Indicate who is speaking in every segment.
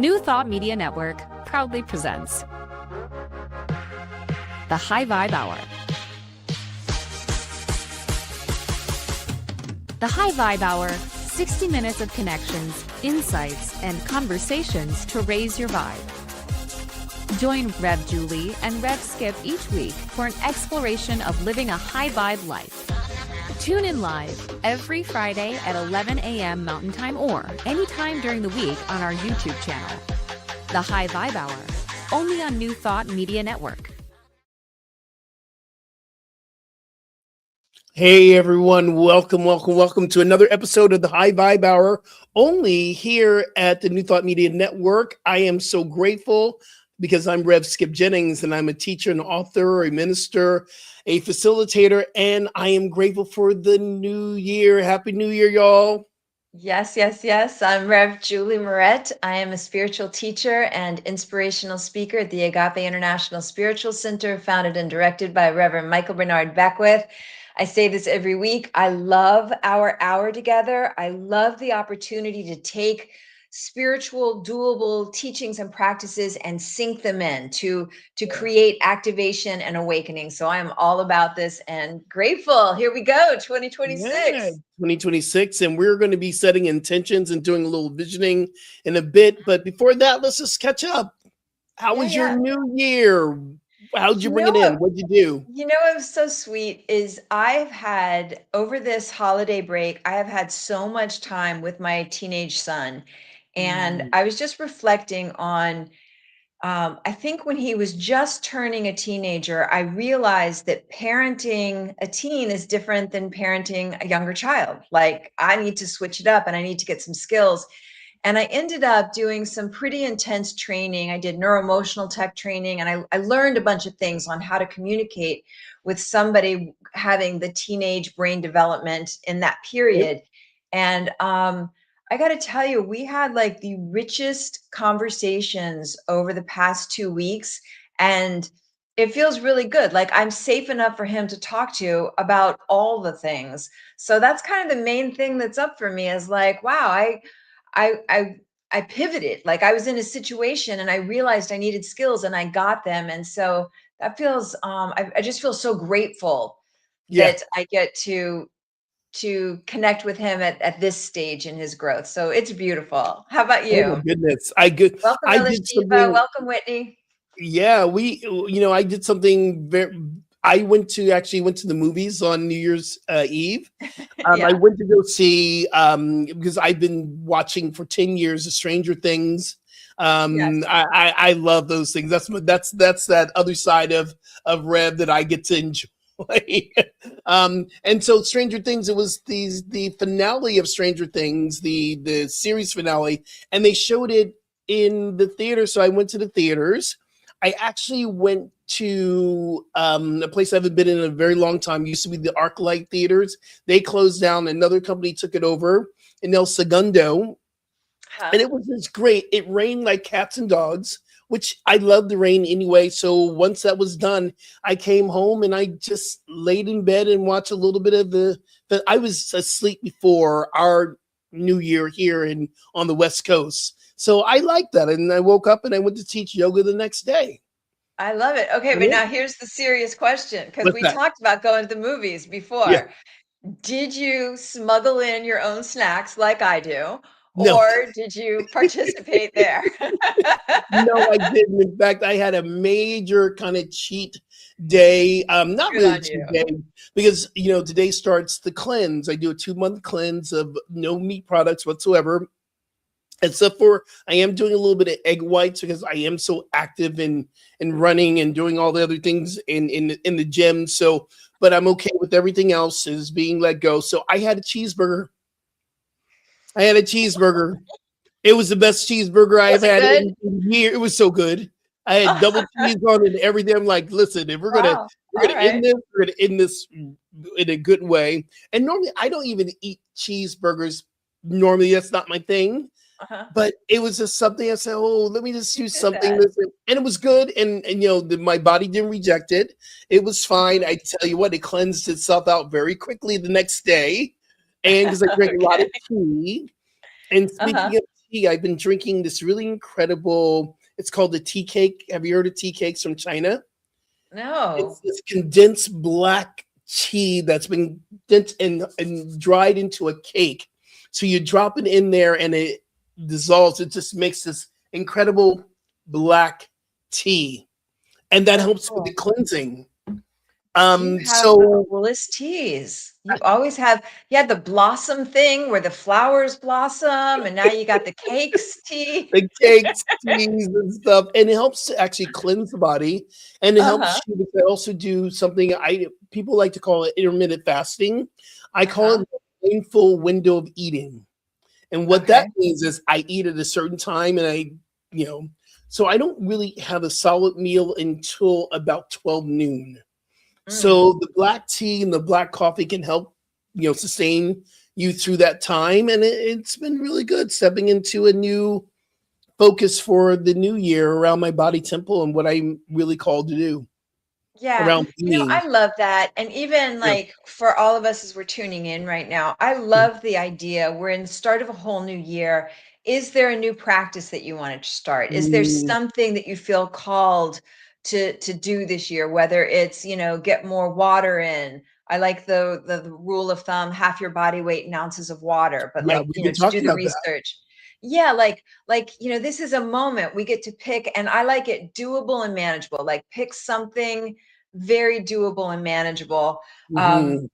Speaker 1: New Thought Media Network proudly presents the High Vibe Hour. The High Vibe Hour, 60 minutes of connections, insights, and conversations to raise your vibe. Join Rev Julie and Rev Skip each week for an exploration of living a high vibe life. Tune in live every Friday at 11 a.m. Mountain Time or anytime during the week on our YouTube channel. The High Vibe Hour, only on New Thought Media Network.
Speaker 2: Hey everyone, welcome to another episode of the High Vibe Hour, only here at the New Thought Media Network. I am so grateful because I'm Rev Skip Jennings and I'm a teacher, an author, a minister, a facilitator, and I am grateful for the new year. Happy New Year, y'all.
Speaker 3: Yes. I'm Rev Julie Moret. I am a spiritual teacher and inspirational speaker at the Agape International Spiritual Center, founded and directed by Reverend Michael Bernard Beckwith. I say this every week. I love our hour together. I love the opportunity to take spiritual, doable teachings and practices and sink them in to create activation and awakening. So I am all about this and grateful. Here we go, 2026.
Speaker 2: Yeah, 2026, and we're going to be setting intentions and doing a little visioning in a bit. But before that, let's just catch up. How was your new year? How'd you bring it in? What'd you do?
Speaker 3: You know, what was so sweet is I've had, over this holiday break, I have had so much time with my teenage son. And I was just reflecting on, I think when he was just turning a teenager, I realized that parenting a teen is different than parenting a younger child. Like, I need to switch it up and I need to get some skills. And I ended up doing some pretty intense training. I did neuroemotional tech training, and I learned a bunch of things on how to communicate with somebody having the teenage brain development in that period. Yep. And I got to tell you, we had like the richest conversations over the past 2 weeks, and it feels really good. Like, I'm safe enough for him to talk to about all the things. So that's kind of the main thing that's up for me, is like, wow, I pivoted. Like, I was in a situation and I realized I needed skills and I got them. And so that feels, I just feel so grateful that I get to connect with him at this stage in his growth. So it's beautiful. How about you?
Speaker 2: Oh my goodness.
Speaker 3: Welcome, Elisheva. Welcome, Whitney.
Speaker 2: Yeah, I did something I went to the movies on New Year's Eve. I went to go see, because I've been watching for 10 years of Stranger Things. I love those things. That's that other side of Rev that I get to enjoy. And so Stranger Things, it was the finale of Stranger Things, the series finale, and they showed it in the theater. So I went to the theaters. I actually went to a place I haven't been in a very long time. It used to be the ArcLight Theaters. They closed down. Another company took it over in El Segundo. And it was just great. It rained like cats and dogs, which I love the rain anyway. So once that was done, I came home and I just laid in bed and watched a little bit of I was asleep before our New Year here on the West Coast. So I like that. And I woke up and I went to teach yoga the next day.
Speaker 3: I love it. Okay, but now here's the serious question, because we talked about going to the movies before. Yeah. Did you smuggle in your own snacks like I do?
Speaker 2: No.
Speaker 3: Or did you participate there?
Speaker 2: No, I didn't. In fact, I had a major kind of cheat day. Not really a cheat day, because today starts the cleanse. I do a 2-month cleanse of no meat products whatsoever. Except for I am doing a little bit of egg whites because I am so active in running and doing all the other things in the gym. So, but I'm okay with everything else is being let go. So I had a cheeseburger. It was the best cheeseburger I've had in years. It was so good. I had double cheese on it and everything. I'm like, listen, if we're gonna end this, we're gonna end this in a good way. And normally I don't even eat cheeseburgers. Normally that's not my thing. But it was just something I said, oh, let me just do something. And it was good. And my body didn't reject it. It was fine. I tell you what, it cleansed itself out very quickly the next day. And because I drank a lot of tea. And speaking of tea, I've been drinking this really incredible. It's called the tea cake. Have you heard of tea cakes from China? It's
Speaker 3: No.
Speaker 2: this condensed black tea that's been condensed and dried into a cake. So you drop it in there and it dissolves. It just makes this incredible black tea, and that
Speaker 3: Oh,
Speaker 2: helps with the
Speaker 3: cool.
Speaker 2: cleansing.
Speaker 3: You have the
Speaker 2: So
Speaker 3: coolest teas. You always have, you had the blossom thing where the flowers blossom, and now you got the cakes tea.
Speaker 2: the cakes, teas, and stuff, and it helps to actually cleanse the body, and it
Speaker 3: Uh-huh.
Speaker 2: helps you to also do something I people like to call it intermittent fasting. I call
Speaker 3: Uh-huh.
Speaker 2: it the mindful window of eating, and what that
Speaker 3: Okay.
Speaker 2: means is I eat at a certain time, and you know, so I don't really have a solid meal until about 12 noon.
Speaker 3: Mm.
Speaker 2: So the black tea and the black coffee can help, sustain you through that time, and it's been really good stepping into a new focus for the new year around my body temple and what I'm really called to do
Speaker 3: Yeah,
Speaker 2: around
Speaker 3: I
Speaker 2: being.
Speaker 3: love that. And even
Speaker 2: Yeah.
Speaker 3: like for all of us as we're tuning in right now, I love the idea we're in the start of a whole new year. Is there a new practice that you want to start? Is there
Speaker 2: Mm,
Speaker 3: something that you feel called to do this year? Whether it's, get more water in. I like the rule of thumb, half your body weight in ounces of water, but
Speaker 2: yeah,
Speaker 3: like,
Speaker 2: we've been
Speaker 3: to do
Speaker 2: talking
Speaker 3: the
Speaker 2: about that.
Speaker 3: research. Yeah, this is a moment we get to pick, and I like it doable and manageable. Like pick something very doable and manageable.
Speaker 2: Mhm.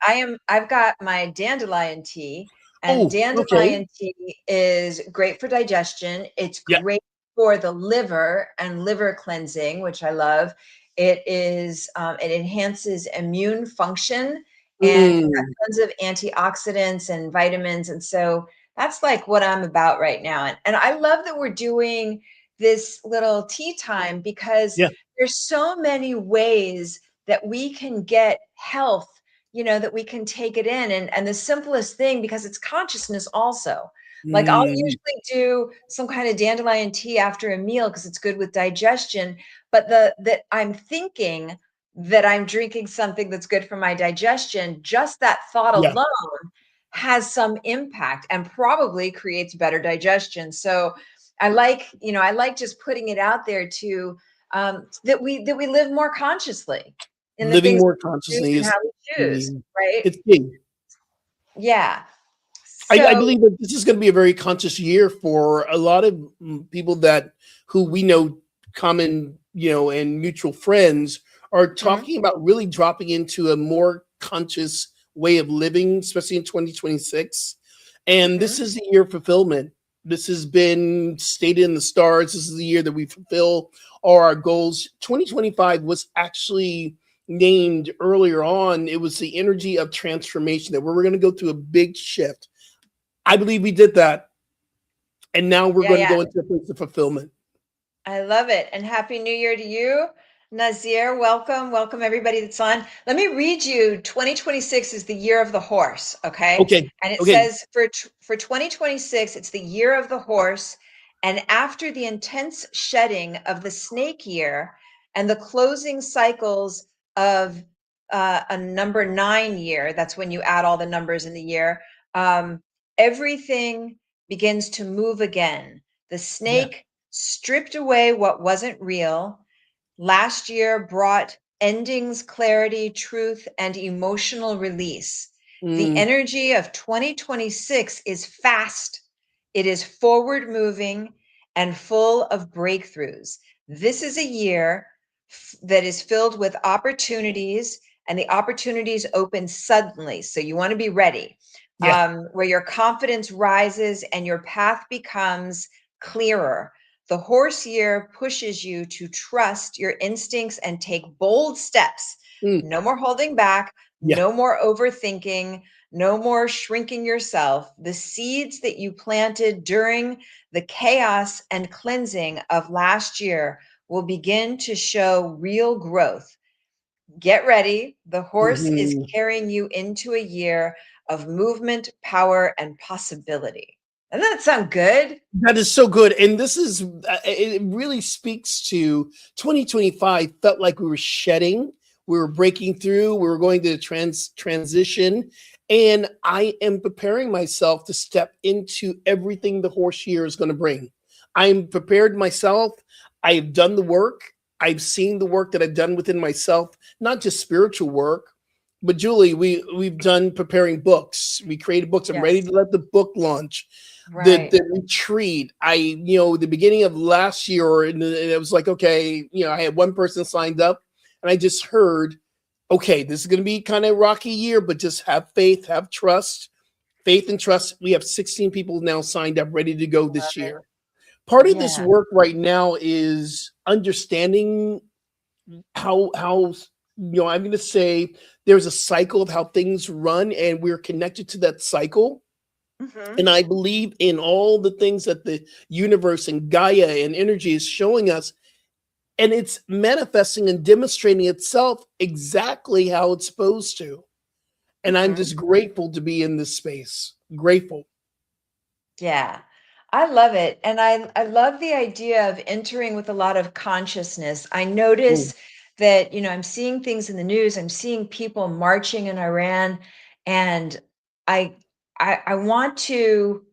Speaker 3: I've got my dandelion tea, and
Speaker 2: Oh, okay.
Speaker 3: dandelion tea is great for digestion. It's
Speaker 2: Yeah.
Speaker 3: great for the liver and liver cleansing, which I love. It enhances immune function, and it's got
Speaker 2: Mm,
Speaker 3: tons of antioxidants and vitamins. And so that's like what I'm about right now. And I love that we're doing this little tea time because
Speaker 2: yeah.
Speaker 3: there's so many ways that we can get health, that we can take it in. And the simplest thing, because it's consciousness also. Like I'll
Speaker 2: Mm,
Speaker 3: usually do some kind of dandelion tea after a meal because it's good with digestion, but that I'm thinking that I'm drinking something that's good for my digestion, just that thought
Speaker 2: yeah.
Speaker 3: alone has some impact and probably creates better digestion. So I like just putting it out there to that we live more consciously in the
Speaker 2: Living
Speaker 3: things
Speaker 2: more
Speaker 3: we choose
Speaker 2: consciously
Speaker 3: and
Speaker 2: is
Speaker 3: how we choose,
Speaker 2: key.
Speaker 3: right?
Speaker 2: It's key.
Speaker 3: Yeah.
Speaker 2: I
Speaker 3: So,
Speaker 2: believe that this is going to be a very conscious year for a lot of people that who we know, common, and mutual friends are
Speaker 3: mhm,
Speaker 2: talking about really dropping into a more conscious way of living, especially in 2026. And this
Speaker 3: mhm,
Speaker 2: is the year of fulfillment. This has been stated in the stars. This is the year that we fulfill all our goals. 2025 was actually named earlier on. It was the energy of transformation that we're going to go through a big shift. I believe we did that, and now we're
Speaker 3: yeah,
Speaker 2: going to
Speaker 3: yeah.
Speaker 2: go into a place of fulfillment.
Speaker 3: I love it. And Happy New Year to you, Nazir. Welcome. Welcome, everybody that's on. Let me read you 2026 is the year of the horse. Okay.
Speaker 2: Okay,
Speaker 3: And it
Speaker 2: okay,
Speaker 3: says for 2026, it's the year of the horse. And after the intense shedding of the snake year and the closing cycles of a number 9 year, that's when you add all the numbers in the year, everything begins to move again. The
Speaker 2: yeah,
Speaker 3: snake stripped away what wasn't real. Last year brought endings, clarity, truth, and emotional release. The
Speaker 2: mm,
Speaker 3: energy of 2026 is fast, it is forward moving, and full of breakthroughs. This is a year that is filled with opportunities, and the opportunities open suddenly. So you want to be ready,
Speaker 2: yeah,
Speaker 3: where your confidence rises and your path becomes clearer. The horse year pushes you to trust your instincts and take bold steps.
Speaker 2: mm,
Speaker 3: No more holding back,
Speaker 2: yeah,
Speaker 3: no more overthinking, no more shrinking yourself. The seeds that you planted during the chaos and cleansing of last year will begin to show real growth. Get ready. The horse is
Speaker 2: mhm.
Speaker 3: carrying you into a year of movement, power, and possibility. Doesn't that sound good?
Speaker 2: That is so good, and this is it really speaks to 2025 felt like we were shedding. We were breaking through. We were going to transition. And I am preparing myself to step into everything the horse year is going to bring. I'm prepared myself. I've done the work. I've seen the work that I've done within myself, not just spiritual work, but Julie, we've done preparing books. We created books. I'm ready
Speaker 3: Yes.
Speaker 2: to let the book launch. The
Speaker 3: Right.
Speaker 2: retreat. The beginning of last year, and it was like, okay, I had one person signed up, and I just heard, okay, this is going to be kind of a rocky year, but just have faith, have trust, faith and trust. We have 16 people now signed up, ready to go
Speaker 3: Love
Speaker 2: this
Speaker 3: it.
Speaker 2: year. Part of this
Speaker 3: Yeah.
Speaker 2: work right now is understanding how I'm going to say there's a cycle of how things run, and we're connected to that cycle.
Speaker 3: Mhm.
Speaker 2: And I believe in all the things that the universe and Gaia and energy is showing us, and it's manifesting and demonstrating itself exactly how it's supposed to. And I'm
Speaker 3: Mhm.
Speaker 2: just grateful to be in this space. Grateful.
Speaker 3: Yeah. I love it. And I love the idea of entering with a lot of consciousness. I
Speaker 2: Mm.
Speaker 3: notice that, I'm seeing things in the news. I'm seeing people marching in Iran, and I I want to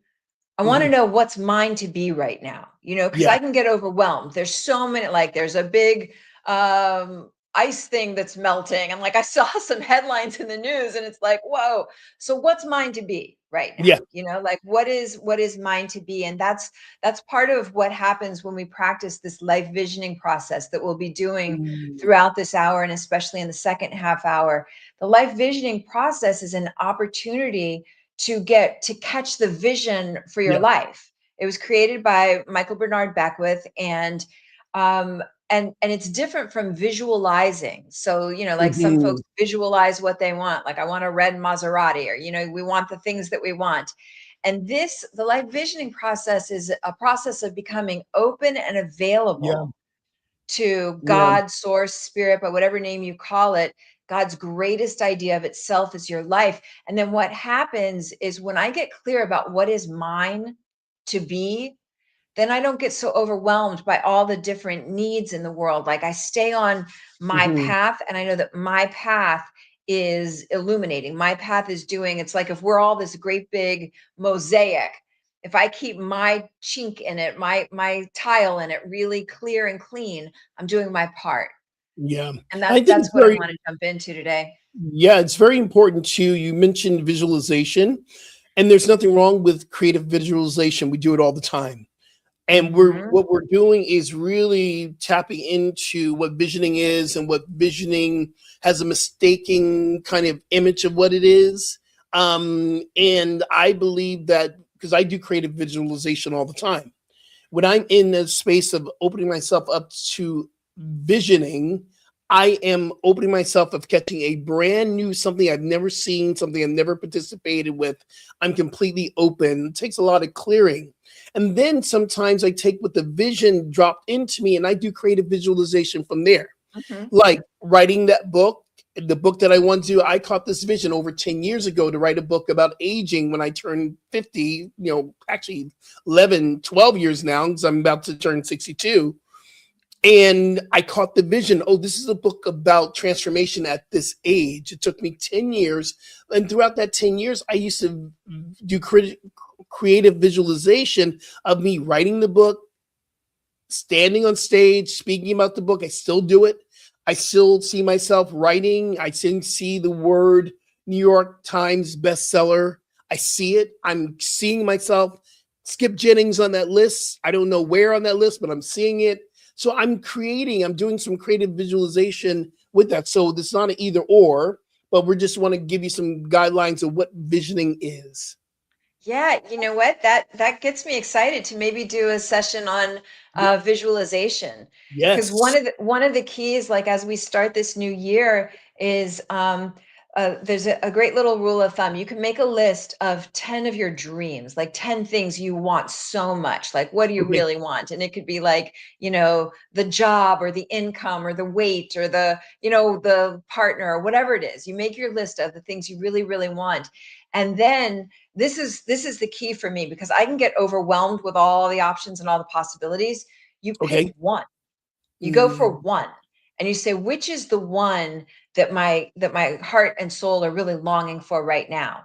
Speaker 3: I want to
Speaker 2: Mhm.
Speaker 3: know what's mine to be right now, because
Speaker 2: Yeah.
Speaker 3: I can get overwhelmed. There's so many, like there's a big ice thing that's melting. And like I saw some headlines in the news, and it's like, whoa. So what's mine to be right now?
Speaker 2: Yeah.
Speaker 3: Like what is mine to be? And that's part of what happens when we practice this life visioning process that we'll be doing
Speaker 2: Mm.
Speaker 3: throughout this hour, and especially in the second half hour. The life visioning process is an opportunity to catch the vision for your
Speaker 2: Yeah.
Speaker 3: life. It was created by Michael Bernard Beckwith, and it's different from visualizing. So, like some folks
Speaker 2: Mhm.
Speaker 3: visualize what they want, like I want a red Maserati, or we want the things that we want. And the life visioning process is a process of becoming open and
Speaker 2: Yeah.
Speaker 3: available to
Speaker 2: Yeah.
Speaker 3: God, source, spirit, by whatever name you call it. God's greatest idea of itself is your life. And then what happens is when I get clear about what is mine to be, then I don't get so overwhelmed by all the different needs in the world. Like I stay on my
Speaker 2: Mhm.
Speaker 3: path, and I know that my path is illuminating. My path is doing, it's like if we're all this great big mosaic, if I keep my chink in it, my tile in it really clear and clean, I'm doing my part.
Speaker 2: Yeah.
Speaker 3: And
Speaker 2: I think
Speaker 3: that's
Speaker 2: it's
Speaker 3: what I
Speaker 2: very
Speaker 3: want to jump into today.
Speaker 2: Yeah, it's very important too. You mentioned visualization, and there's nothing wrong with creative visualization. We do it all the time. And
Speaker 3: Mhm.
Speaker 2: what we're doing is really tapping into what visioning is, and what visioning has a mistaken kind of image of what it is. And I believe that because I do creative visualization all the time, when I'm in the space of opening myself up to visioning, I am opening myself of catching a brand new something I've never seen, something I've never participated with. I'm completely open. It takes a lot of clearing. And then sometimes I take what the vision dropped into me, and I do creative visualization from there.
Speaker 3: Mhm.
Speaker 2: Like writing that book, the book that I want to do. I caught this vision over 10 years ago to write a book about aging when I turned 50, actually 11, 12 years now, because I'm about to turn 62. And I caught the vision. Oh, this is a book about transformation at this age. It took me 10 years. And throughout that 10 years, I used to do creative visualization of me writing the book, standing on stage, speaking about the book. I still do it. I still see myself writing. I still see the word New York Times bestseller. I see it. I'm seeing myself. Skip Jennings on that list. I don't know where on that list, but I'm seeing it. So I'm doing some creative visualization with that. So it's not an either or, but we just want to give you some guidelines of what visioning is.
Speaker 3: Yeah, you know what? That gets me excited to maybe do a session on
Speaker 2: Yeah.
Speaker 3: visualization. Because one
Speaker 2: Yes.
Speaker 3: of the keys, like as we start this new year, is there's a great little rule of thumb. You can make a list of 10 of your dreams, like 10 things you want so much. Like, what do you
Speaker 2: Okay.
Speaker 3: really want? And it could be like, the job or the income or the weight or the partner or whatever it is. You make your list of the things you really, really want. And then this is the key for me, because I can get overwhelmed with all the options and all the possibilities. You pick
Speaker 2: Okay.
Speaker 3: one. You go for
Speaker 2: Mm,
Speaker 3: one, and you say, which is the one that my heart and soul are really longing for right now.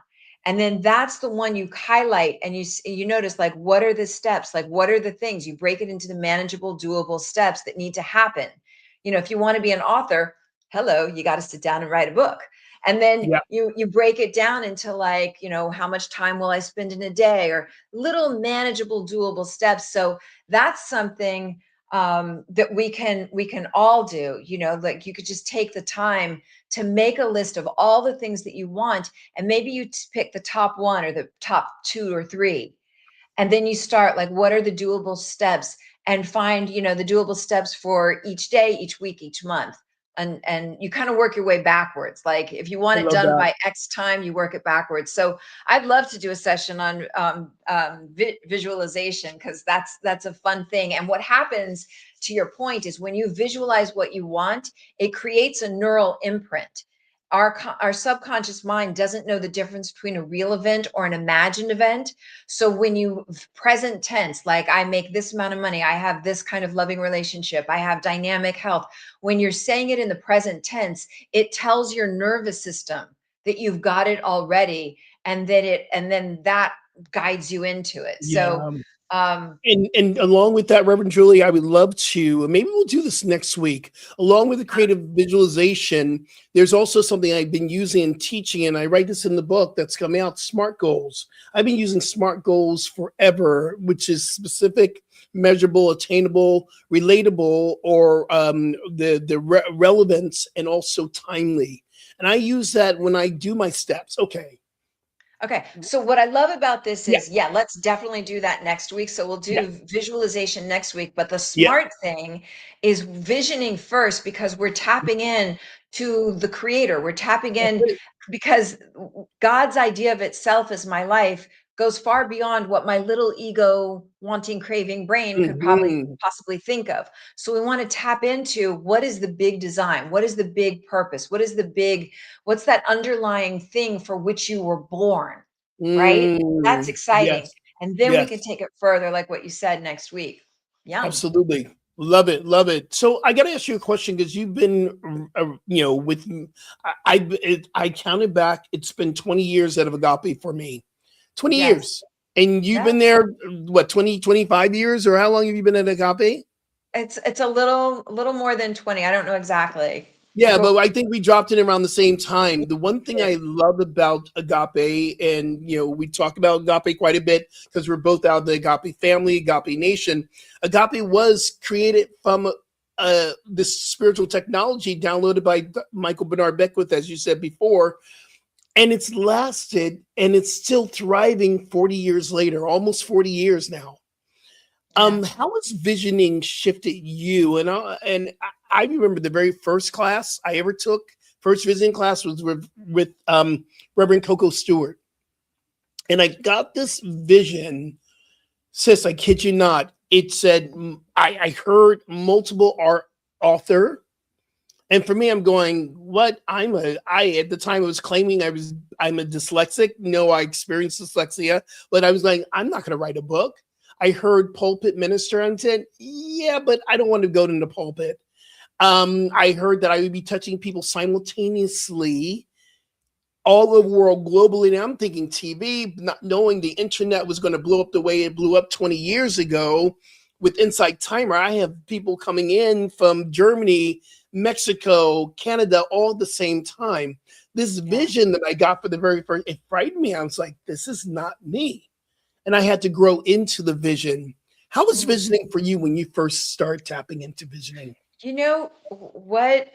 Speaker 3: And then that's the one you highlight, and you notice, like, what are the steps, like what are the things, you break it into the manageable, doable steps that need to happen. If you want to be an author, hello, you got to sit down and write a book. And then
Speaker 2: Yeah.
Speaker 3: you break it down into, like, how much time will I spend in a day, or little manageable, doable steps. So that's something that we can all do. Like, you could just take the time to make a list of all the things that you want, and maybe you pick the top one or the top two or three, and then you start, like, what are the doable steps, and find the doable steps for each day, each week, each month. And you kind of work your way backwards. Like, if you want
Speaker 2: I
Speaker 3: it
Speaker 2: love
Speaker 3: done
Speaker 2: that.
Speaker 3: by X time, you work it backwards. So I'd love to do a session on visualization, because that's a fun thing. And what happens, to your point, is when you visualize what you want, it creates a neural imprint. Our subconscious mind doesn't know the difference between a real event or an imagined event. So when you present tense, like, I make this amount of money, I have this kind of loving relationship, I have dynamic health. When you're saying it in the present tense, it tells your nervous system that you've got it already, and then that guides you into it. So,
Speaker 2: Yeah.
Speaker 3: um,
Speaker 2: And along with that, Reverend Julie, I would love to, maybe we'll do this next week. Along with the creative visualization, there's also something I've been using and teaching, and I write this in the book that's coming out, SMART goals. I've been using SMART goals forever, which is specific, measurable, attainable, relatable, or the relevance, and also timely. And I use that when I do my steps. Okay.
Speaker 3: Okay. So what I love about this
Speaker 2: Yeah.
Speaker 3: is, yeah, let's definitely do that next week. So we'll
Speaker 2: Yeah.
Speaker 3: do visualization next week. But the
Speaker 2: Yeah.
Speaker 3: smart thing is visioning first, because we're tapping in to the creator. We're tapping
Speaker 2: That's
Speaker 3: in
Speaker 2: it.
Speaker 3: because God's idea of itself as my life goes far beyond what my little ego wanting, craving brain could probably
Speaker 2: Mhm.
Speaker 3: possibly think of. So we want to tap into, what is the big design? What is the big purpose? What's that underlying thing for which you were born, right? That's exciting.
Speaker 2: Yes.
Speaker 3: And then we can
Speaker 2: Yes.
Speaker 3: take it further, like what you said, next week. Yum.
Speaker 2: Absolutely. Love it. Love it. So I got to ask you a question, because you've been, with, I counted back. It's been 20 years out of Agape for me. 20
Speaker 3: Yes.
Speaker 2: years. And you've
Speaker 3: Yeah.
Speaker 2: been there, what, 20, 25 years, or how long have you been at Agape?
Speaker 3: It's a little more than 20. I don't know exactly.
Speaker 2: Yeah,
Speaker 3: But
Speaker 2: but I think we dropped in around the same time. The one thing
Speaker 3: yeah.
Speaker 2: I love about Agape, and we talk about Agape quite a bit because we're both out of the Agape family, Agape Nation. Agape was created from this spiritual technology downloaded by Michael Bernard Beckwith, as you said before, and it's lasted, and it's still thriving 40 years later, almost 40 years now.
Speaker 3: Yeah.
Speaker 2: How has visioning shifted you? And I remember the very first class I ever took, first visioning class, was with Reverend Coco Stewart. And I got this vision, sis, I kid you not. It said, I heard multiple art author. And for me, I'm going, what? At the time I was claiming I'm a dyslexic. No, I experienced dyslexia, but I was like, I'm not going to write a book. I heard pulpit minister and said, yeah, but I don't want to go to the pulpit. I heard that I would be touching people simultaneously all over the world globally. And I'm thinking TV, not knowing the internet was going to blow up the way it blew up 20 years ago with Insight Timer. I have people coming in from Germany, Mexico, Canada, all at the same time. This
Speaker 3: Yeah.
Speaker 2: vision that I got for the very first, it frightened me. I was like, this is not me. And I had to grow into the vision. How was
Speaker 3: Mm.
Speaker 2: visioning for you when you first started tapping into visioning?
Speaker 3: You know what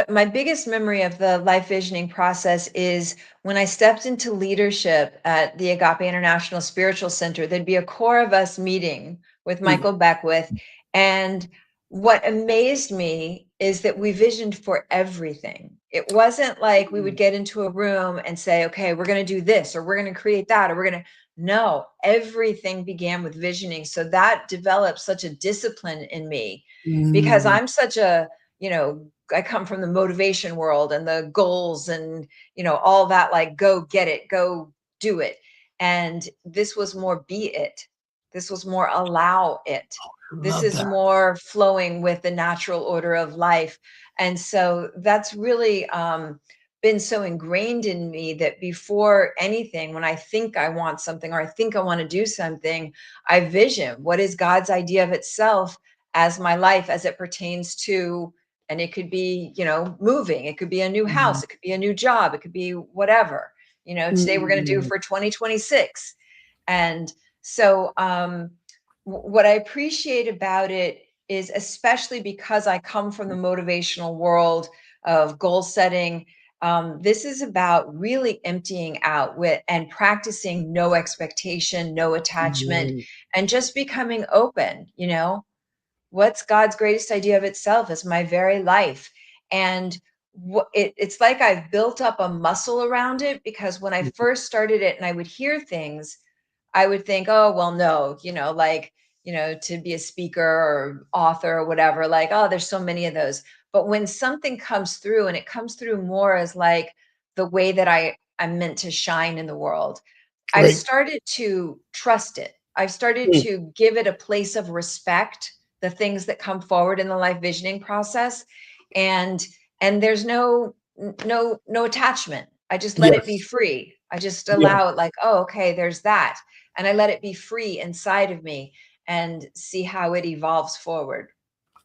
Speaker 3: my biggest memory of the life visioning process is when I stepped into leadership at the Agape International Spiritual Center. There'd be a core of us meeting with
Speaker 2: Mm,
Speaker 3: Michael Beckwith. And what amazed me is that we visioned for everything. It wasn't like we would
Speaker 2: mm,
Speaker 3: get into a room and say, okay, we're going to do this, or we're going to create that, or we're going to. No, everything began with visioning. So that developed such a discipline in me, because
Speaker 2: mm,
Speaker 3: I'm such a, I come from the motivation world and the goals and, all that, like, go get it, go do it. And this was more be it. This was more allow it. This
Speaker 2: Love
Speaker 3: is
Speaker 2: that.
Speaker 3: more flowing with the natural order of life. And so that's really been so ingrained in me that before anything, when I think I want something or I think I want to do something, I vision what is God's idea of itself as my life as it pertains to, and it could be, moving, it could be a new house,
Speaker 2: Mhm.
Speaker 3: it could be a new job, it could be whatever, today we're going to do
Speaker 2: Mhm.
Speaker 3: for 2026. And so what I appreciate about it is, especially because I come from the motivational world of goal setting, this is about really emptying out with and practicing no expectation, no attachment,
Speaker 2: Mhm.
Speaker 3: and just becoming open. What's God's greatest idea of itself is my very life. And it's like I've built up a muscle around it, because when I first started it and I would hear things, I would think, oh, well, no, like, to be a speaker or author or whatever, like, oh, there's so many of those. But when something comes through, and it comes through more as like the way that I'm meant to shine in the world, I've
Speaker 2: Right.
Speaker 3: started to trust it. I've started
Speaker 2: Mm.
Speaker 3: to give it a place of respect, the things that come forward in the life visioning process. And there's no attachment. I just let it be
Speaker 2: Yes.
Speaker 3: free. I just
Speaker 2: Yeah.
Speaker 3: allow it, like, oh, okay, there's that. And I let it be free inside of me and see how it evolves forward.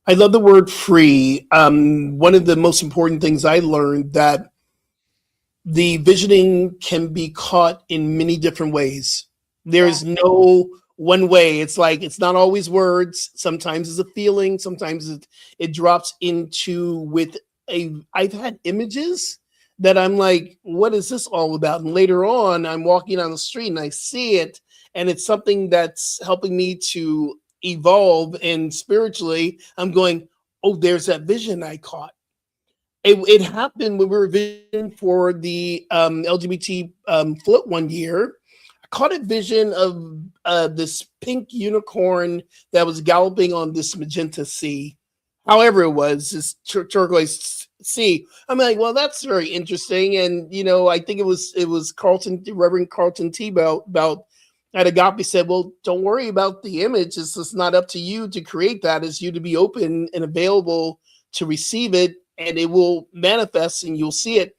Speaker 2: I love the word free. One of the most important things I learned that the visioning can be caught in many different ways.
Speaker 3: Yeah,
Speaker 2: There's no one way. It's like it's not always words. Sometimes it's a feeling. Sometimes it drops into with a. I've had images that I'm like, what is this all about? And later on, I'm walking on the street and I see it, and it's something that's helping me to evolve. And spiritually, I'm going, oh, there's that vision I caught. It happened when we were visiting for the LGBT float one year. I caught a vision of this pink unicorn that was galloping on this magenta sea. However, it was this turquoise sea. I'm like, well, that's very interesting, and I think it was Carlton, Reverend Carlton Tebow about at Agape said, well, don't worry about the image. It's just not up to you to create that. It's you to be open and available to receive it, and it will manifest and you'll see it.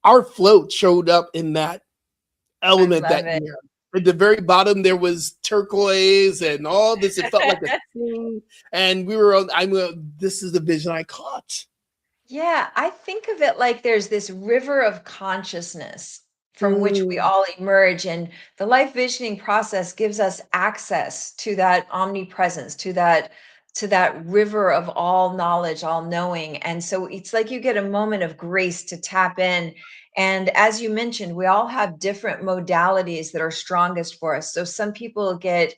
Speaker 2: Our float showed up in that
Speaker 3: I
Speaker 2: element
Speaker 3: love
Speaker 2: that
Speaker 3: it.
Speaker 2: year. At the very bottom, there was turquoise and all this. It felt like a thing. And we were on, this is the vision I caught.
Speaker 3: Yeah, I think of it like there's this river of consciousness from which we
Speaker 2: Mm,
Speaker 3: all emerge. And the life visioning process gives us access to that omnipresence, to that river of all knowledge, all knowing. And so it's like you get a moment of grace to tap in. And as you mentioned, we all have different modalities that are strongest for us. So some people get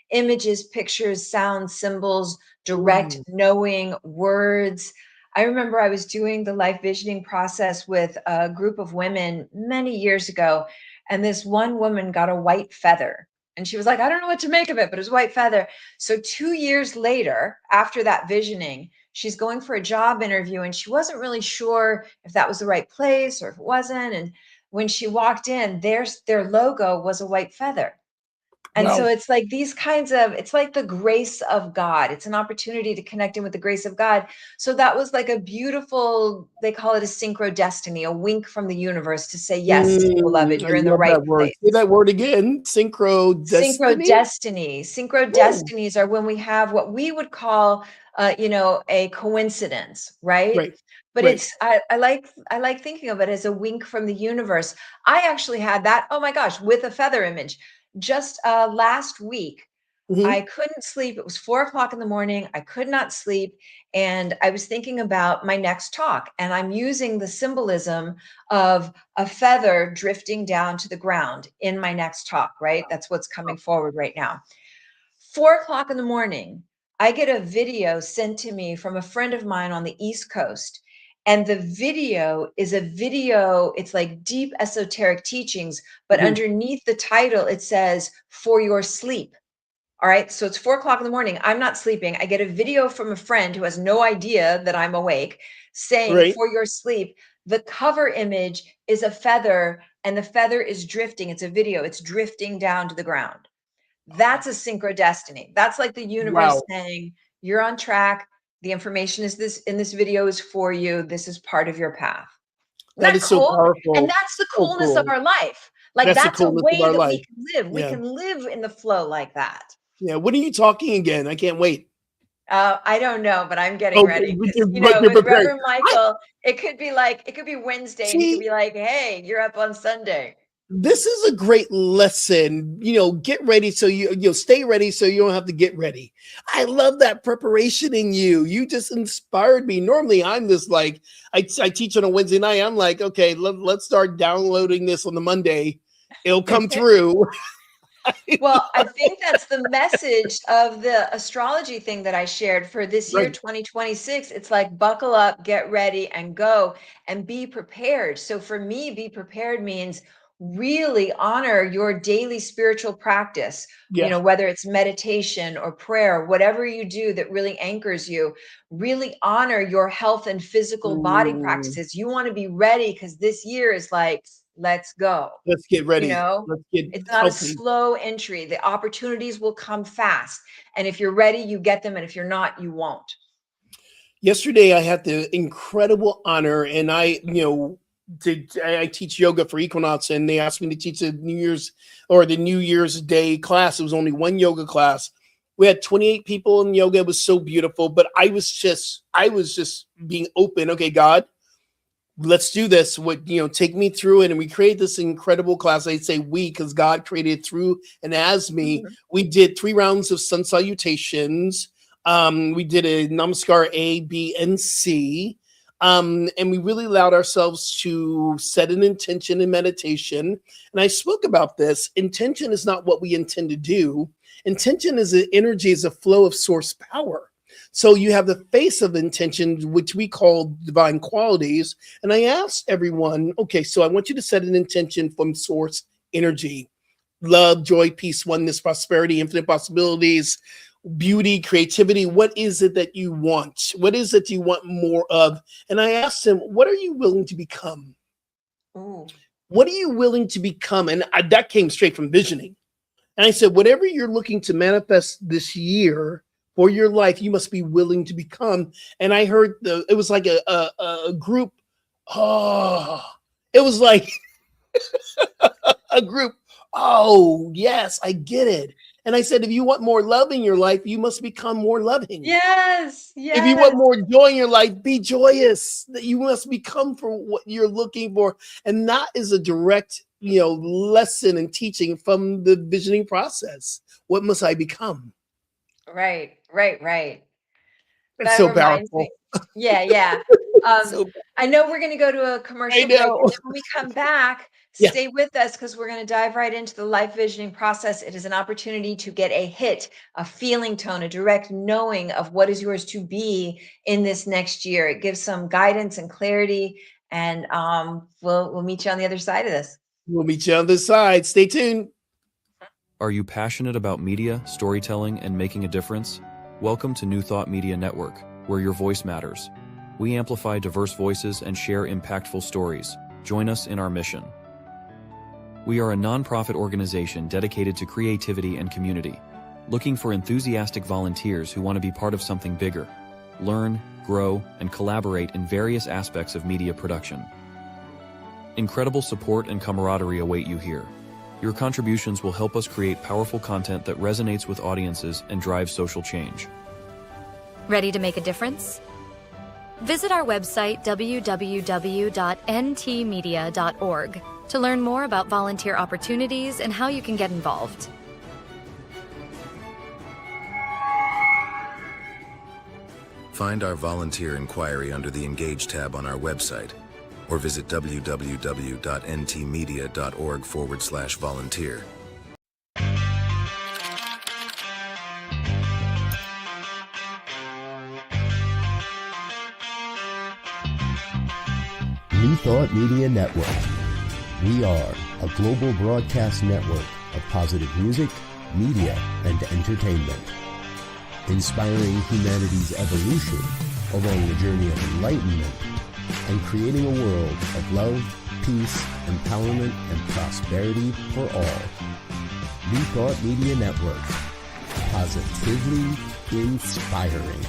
Speaker 3: images, pictures, sounds, symbols, direct
Speaker 2: mm,
Speaker 3: knowing, words. I remember I was doing the life visioning process with a group of women many years ago, and this one woman got a white feather. And she was like, I don't know what to make of it, but it was a white feather. So 2 years later, after that visioning, she's going for a job interview, and she wasn't really sure if that was the right place or if it wasn't. And when she walked in, their logo was a white feather. And so
Speaker 2: wow.
Speaker 3: it's like these kinds of, it's like the grace of God. It's an opportunity to connect in with the grace of God. So that was like a beautiful, they call it a synchro destiny, a wink from the universe to say, yes, beloved,
Speaker 2: I
Speaker 3: you're in the
Speaker 2: love
Speaker 3: right
Speaker 2: that word.
Speaker 3: place.
Speaker 2: Say that word again. Synchro
Speaker 3: Synchro
Speaker 2: destiny.
Speaker 3: destiny. Synchro
Speaker 2: Ooh,
Speaker 3: destinies are when we have what we would call, a coincidence, right?
Speaker 2: right,
Speaker 3: But
Speaker 2: right.
Speaker 3: I like thinking of it as a wink from the universe. I actually had that. Oh my gosh, with a feather image, just last week. I
Speaker 2: Hmm.
Speaker 3: couldn't sleep. It was 4 o'clock in the morning. I could not sleep. And I was thinking about my next talk. And I'm using the symbolism of a feather drifting down to the ground in my next talk, right? That's what's coming forward right now. 4 o'clock in the morning, I get a video sent to me from a friend of mine on the East Coast. And the video is a video, it's like deep esoteric teachings, but
Speaker 2: Hmm.
Speaker 3: underneath the title, it says, for your sleep. All right. So it's 4 o'clock in the morning. I'm not sleeping. I get a video from a friend who has no idea that I'm awake saying,
Speaker 2: Right.
Speaker 3: for your sleep. The cover image is a feather, and the feather is drifting. It's a video, it's drifting down to the ground. That's a synchrodestiny. That's like the universe
Speaker 2: Wow.
Speaker 3: saying, you're on track. The information is this in this video is for you. This is part of your path. Isn't
Speaker 2: That
Speaker 3: that
Speaker 2: is so
Speaker 3: cool? And
Speaker 2: powerful.
Speaker 3: that's the
Speaker 2: So
Speaker 3: coolness of
Speaker 2: cool.
Speaker 3: our life. Like
Speaker 2: That's the
Speaker 3: that's a
Speaker 2: coolness of
Speaker 3: way
Speaker 2: our
Speaker 3: that we
Speaker 2: life.
Speaker 3: can live. We
Speaker 2: Yeah.
Speaker 3: can live in the flow like that.
Speaker 2: Yeah. When are you talking again? I can't wait.
Speaker 3: I don't know, but I'm getting
Speaker 2: Oh,
Speaker 3: ready
Speaker 2: but
Speaker 3: because,
Speaker 2: you're
Speaker 3: with
Speaker 2: prepared.
Speaker 3: Reverend Michael, it could be Wednesday and he could
Speaker 2: See,
Speaker 3: be like, hey, you're up on Sunday.
Speaker 2: this is a great lesson. Get ready so you'll stay ready so you don't have to get ready. I love that preparation in you. You just inspired me. Normally, I'm just like, I teach on a Wednesday night. I'm like, okay, let's start downloading this on the Monday. It'll come through.
Speaker 3: Well, I think that's the message of the astrology thing that I shared for this year,
Speaker 2: Right.
Speaker 3: 2026. It's like buckle up, get ready, and go and be prepared. So for me, be prepared means really honor your daily spiritual practice,
Speaker 2: Yeah.
Speaker 3: whether it's meditation or prayer, whatever you do that really anchors you, really honor your health and physical body
Speaker 2: Ooh,
Speaker 3: practices. You want to be ready because this year is like, let's go.
Speaker 2: let's get ready.
Speaker 3: know,
Speaker 2: Let's get
Speaker 3: it's not a
Speaker 2: healthy.
Speaker 3: slow entry. The opportunities will come fast. And if you're ready, you get them. And if you're not, you won't.
Speaker 2: Yesterday, I had the incredible honor, and I teach yoga for Equinox, and they asked me to teach the New Year's Day class. It was only one yoga class. We had 28 people in yoga. It was so beautiful, but I was just being open. Okay, God, let's do this. Take me through it. And we created this incredible class. I'd say we, because God created it through and as me.
Speaker 3: Mhm.
Speaker 2: We did 3 rounds of sun salutations. We did a namaskar A, B, and C. And we really allowed ourselves to set an intention in meditation. And I spoke about this. Intention is not what we intend to do. Intention is an energy, is a flow of source power. So you have the face of intention, which we call divine qualities. And I asked everyone, okay, so I want you to set an intention from source energy: love, joy, peace, oneness, prosperity, infinite possibilities, beauty, creativity. What is it that you want? What is it you want more of? And I asked them, what are you willing to become?
Speaker 3: Ooh.
Speaker 2: What are you willing to become? And that came straight from visioning. And I said, whatever you're looking to manifest this year for your life, you must be willing to become. And I heard it was like a group. Oh, it was like a group. Oh, yes, I get it. And I said, if you want more love in your life, you must become more loving.
Speaker 3: Yes.
Speaker 2: If you want more joy in your life, be joyous. That you must become for what you're looking for. And that is a direct, lesson and teaching from the visioning process. What must I become?
Speaker 3: Right.
Speaker 2: It's
Speaker 3: That
Speaker 2: so
Speaker 3: reminds
Speaker 2: powerful.
Speaker 3: me. Yeah.
Speaker 2: So
Speaker 3: I know we're going to go to a
Speaker 2: I
Speaker 3: commercial break. And
Speaker 2: know.
Speaker 3: then when we come back,
Speaker 2: Yeah.
Speaker 3: stay with us because we're going to dive right into the life visioning process. It is an opportunity to get a hit, a feeling tone, a direct knowing of what is yours to be in this next year. It gives some guidance and clarity. And we'll meet you on the other side of this.
Speaker 2: We'll meet you on the side. Stay tuned.
Speaker 4: Are you passionate about media, storytelling, and making a difference? Welcome to New Thought Media Network, where your voice matters. We amplify diverse voices and share impactful stories. Join us in our mission. We are a nonprofit organization dedicated to creativity and community, looking for enthusiastic volunteers who want to be part of something bigger, learn, grow, and collaborate in various aspects of media production. Incredible support and camaraderie await you here. Your contributions will help us create powerful content that resonates with audiences and drives social change.
Speaker 5: Ready to make a difference? Visit our website www.ntmedia.org to learn more about volunteer opportunities and how you can get involved.
Speaker 6: Find our volunteer inquiry under the Engage tab on our website, or visit www.ntmedia.org/volunteer.
Speaker 7: New Thought Media Network. We are a global broadcast network of positive music, media, and entertainment, inspiring humanity's evolution along the journey of enlightenment and creating a world of love, peace, empowerment, and prosperity for all. New Thought Media Network. Positively inspiring.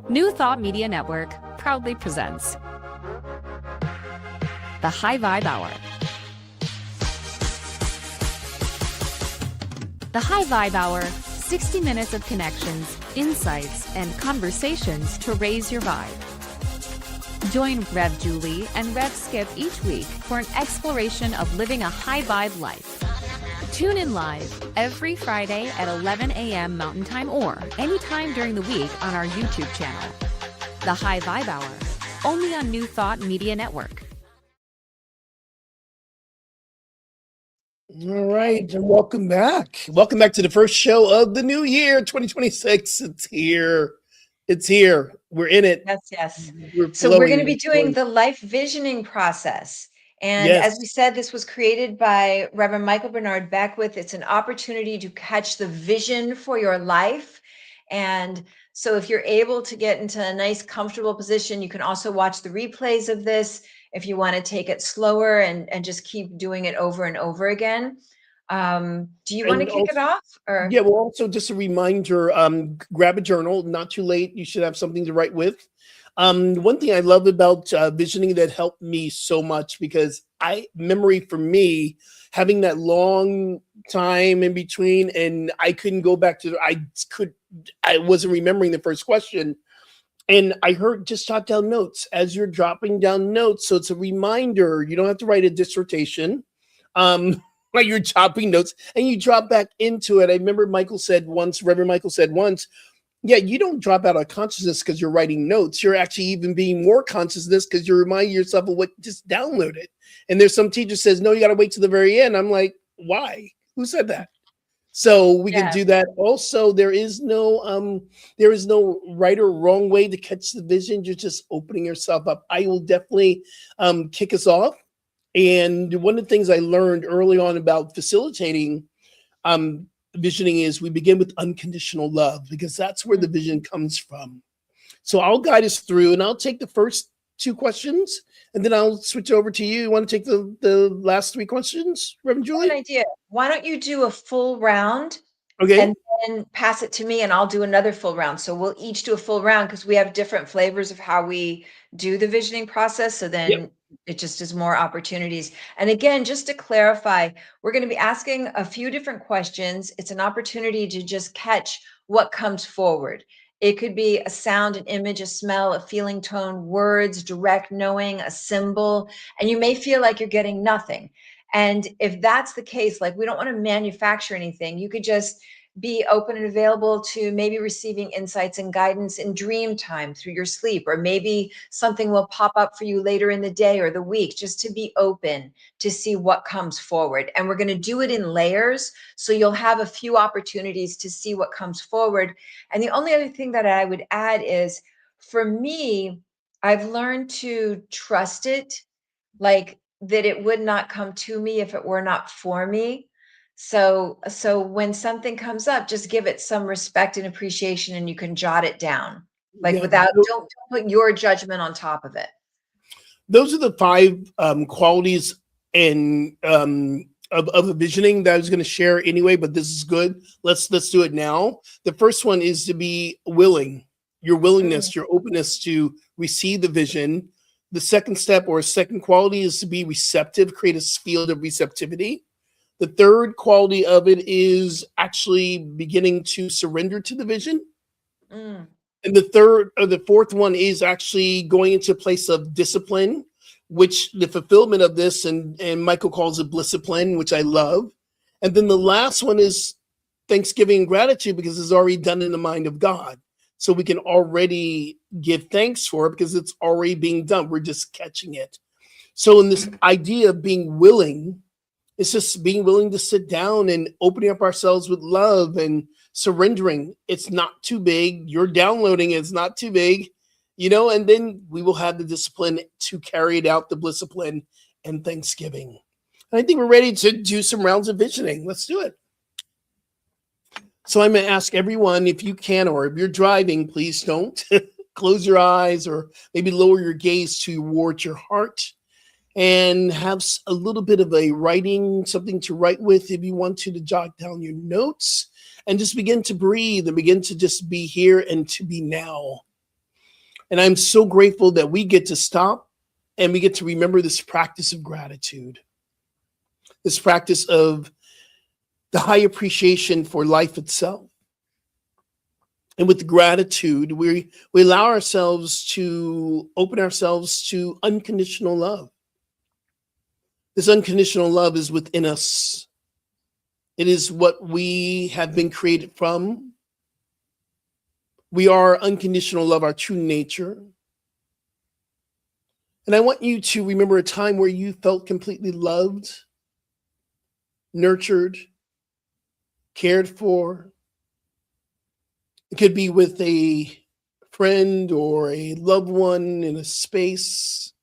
Speaker 1: New Thought Media Network proudly presents the High Vibe Hour. The High Vibe Hour, 60 minutes of connections, insights, and conversations to raise your vibe. Join Rev Julie and Rev Skip each week for an exploration of living a high vibe life. Tune in live every Friday at 11 a.m. Mountain Time or anytime during the week on our YouTube channel. The High Vibe Hour, only on New Thought Media Network.
Speaker 2: All right, and welcome back. Welcome back to the first show of the new year, 2026. It's here. It's here. We're in it.
Speaker 3: Yes.
Speaker 2: We're
Speaker 3: So we're going
Speaker 2: flowing.
Speaker 3: to be doing the life visioning process. And
Speaker 2: Yes.
Speaker 3: as we said, this was created by Reverend Michael Bernard Beckwith. It's an opportunity to catch the vision for your life. And so if you're able to get into a nice, comfortable position, you can also watch the replays of this if you want to take it slower and just keep doing it over and over again. Do you want to
Speaker 2: And
Speaker 3: kick it off? Or
Speaker 2: Yeah, well, also just a reminder, grab a journal, not too late. You should have something to write with. One thing I love about visioning that helped me so much, because memory for me, having that long time in between, and I couldn't go back to, I wasn't remembering the first question. And I heard just jot down notes as you're dropping down notes. So it's a reminder. You don't have to write a dissertation. Like you're chopping notes and you drop back into it. I remember Reverend Michael said once, yeah, you don't drop out of consciousness because you're writing notes. You're actually even being more consciousness because you're reminding yourself of what, just download it. And there's some teacher says, no, you got to wait to the very end. I'm like, why? Who said that? So we can do that. Also, there is no right or wrong way to catch the vision. You're just opening yourself up. I will definitely kick us off. And one of the things I learned early on about facilitating visioning is we begin with unconditional love, because that's where the vision comes from. So I'll guide us through, and I'll take the first two questions, and then I'll switch over to you. You want to take the last three questions, Reverend Julie?
Speaker 3: an idea. Why don't you do a full round?
Speaker 2: Okay.
Speaker 3: And then pass it to me and I'll do another full round. So we'll each do a full round because we have different flavors of how we do the visioning process. So then it just is more opportunities. And again, just to clarify, we're going to be asking a few different questions. It's an opportunity to just catch what comes forward. It could be a sound, an image, a smell, a feeling, tone, words, direct knowing, a symbol, and you may feel like you're getting nothing. And if that's the case, like we don't want to manufacture anything, you could just be open and available to maybe receiving insights and guidance in dream time through your sleep, or maybe something will pop up for you later in the day or the week, just to be open to see what comes forward. And we're going to do it in layers. So you'll have a few opportunities to see what comes forward. And the only other thing that I would add is, for me, I've learned to trust it, like that it would not come to me if it were not for me. So when something comes up, just give it some respect and appreciation, and you can jot it down, like without, don't put your judgment on top of it.
Speaker 2: Those are the 5 qualities and of the visioning that I was going to share anyway, but this is good. Let's do it now. The first one is to be willing. Your willingness, your openness to receive the vision. The second step, or second quality, is to be receptive, create a field of receptivity. The third quality of it is actually beginning to surrender to the vision. And the fourth one is actually going into a place of discipline, which the fulfillment of this, and Michael calls it blisscipline, which I love. And then the last one is thanksgiving and gratitude, because it's already done in the mind of God. So we can already give thanks for it because it's already being done. We're just catching it. So in this idea of being willing, it's just being willing to sit down and opening up ourselves with love and surrendering. It's not too big. You're downloading it. It's not too big, and then we will have the discipline to carry it out, the discipline and Thanksgiving. And I think we're ready to do some rounds of visioning. Let's do it. So I'm going to ask everyone, if you can, or if you're driving, please don't close your eyes or maybe lower your gaze towards your heart. And have a little bit of a writing, something to write with if you want to jot down your notes, and just begin to breathe and begin to just be here and to be now. And I'm so grateful that we get to stop and we get to remember this practice of gratitude, this practice of the high appreciation for life itself. And with gratitude, we allow ourselves to open ourselves to unconditional love. This unconditional love is within us. It is what we have been created from. We are unconditional love, our true nature. And I want you to remember a time where you felt completely loved, nurtured, cared for. It could be with a friend or a loved one in a space.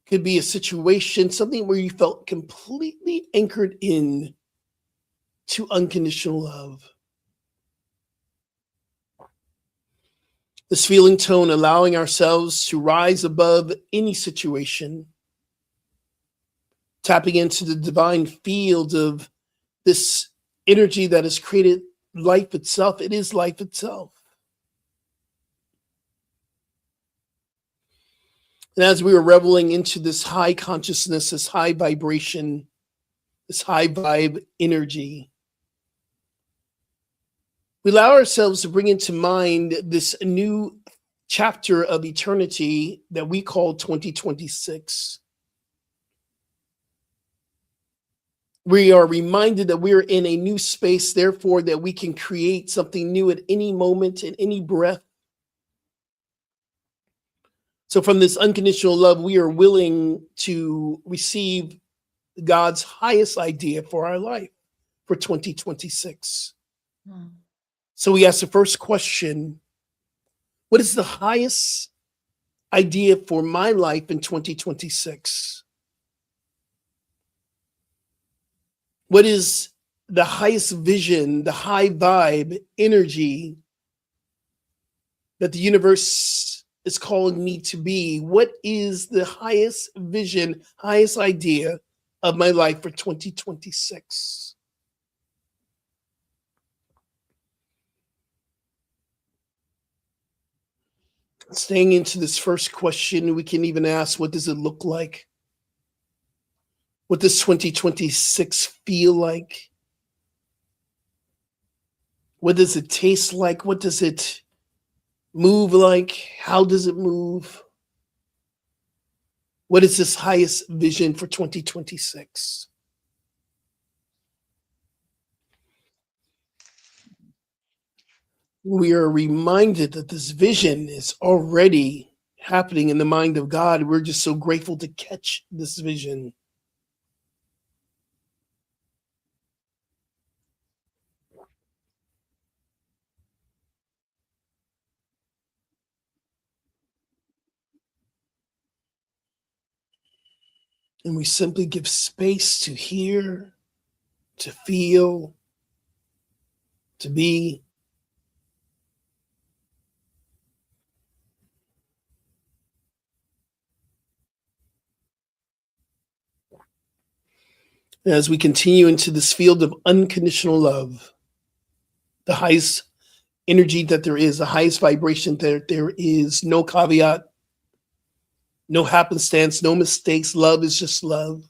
Speaker 2: Could be a situation, something where you felt completely anchored in to unconditional love. This feeling tone, allowing ourselves to rise above any situation, tapping into the divine field of this energy that has created life itself. It is life itself. And as we were reveling into this high consciousness, this high vibration, this high vibe energy, we allow ourselves to bring into mind this new chapter of eternity that we call 2026. We are reminded that we are in a new space, therefore, that we can create something new at any moment, in any breath. So from this unconditional love, we are willing to receive God's highest idea for our life for 2026. So we ask the first question, what is the highest idea for my life in 2026? What is the highest vision, the high vibe energy that the universe is calling me to be? What is the highest vision, highest idea of my life for 2026? Staying into this first question, we can even ask, what does it look like? What does 2026 feel like? What does it taste like? What does it move like? How does it move? What is this highest vision for 2026? We are reminded that this vision is already happening in the mind of God. We're just so grateful to catch this vision. And we simply give space to hear, to feel, to be. As we continue into this field of unconditional love, the highest energy that there is, the highest vibration that there is, no caveat, no happenstance, no mistakes. Love is just love.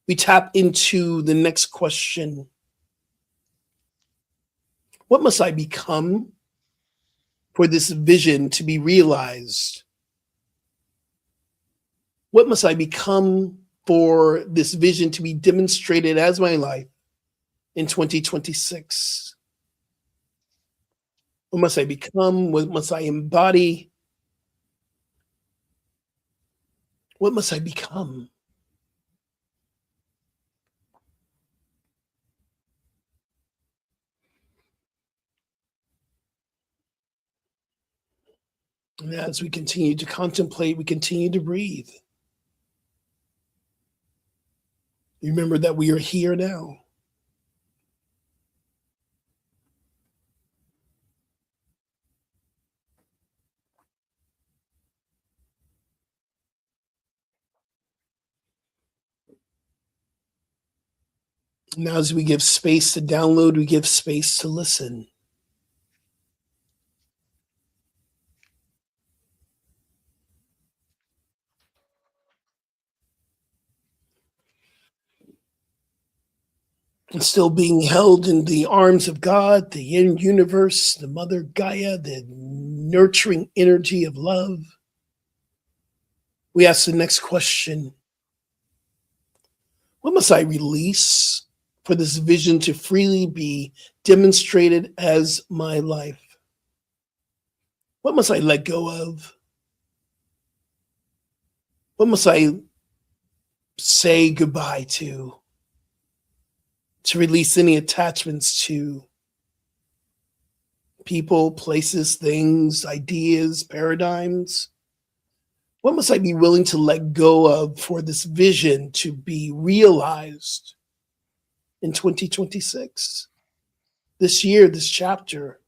Speaker 2: We tap into the next question. What must I become for this vision to be realized? What must I become for this vision to be demonstrated as my life in 2026? What must I become? What must I embody? What must I become? And as we continue to contemplate, we continue to breathe. Remember that we are here now. Now, as we give space to download, we give space to listen. And still being held in the arms of God, the universe, the Mother Gaia, the nurturing energy of love. We ask the next question: what must I release for this vision to freely be demonstrated as my life? What must I let go of? What must I say goodbye to release any attachments to people, places, things, ideas, paradigms? What must I be willing to let go of for this vision to be realized in 2026? This year, this chapter,